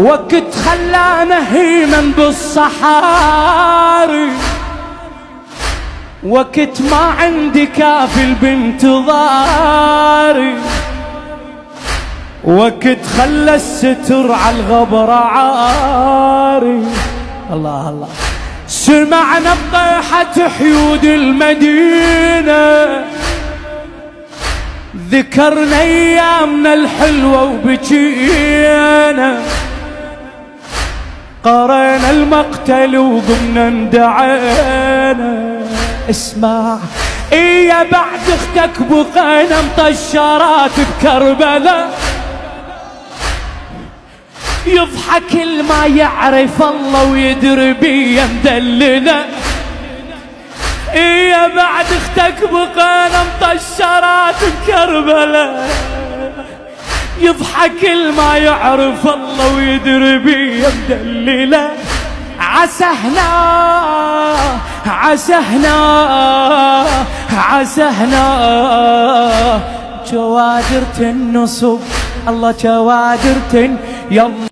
وقت خلانا هيما بالصحاري، وقت ما عندي كافل بانتظاري، وقت خلى الستر على الغبر عاري. الله الله. سمعنا بطيحة حيود المدينة، ذكرنا ايامنا الحلوة وبكينا، قرينا المقتل وقمنا اندعينا. اسمع يا بعد اختك بقينا مطشرات بكربلاء، يضحك الما يعرف الله ويدري بيا مدلنا. يا بعد اختك بقينا مطشرات بكربلاء، يضحك الما يعرف الله ويدري بيا مدلنا. عسهنا عسهنا عسهنا جوادرة النصب، الله جوادرة يلا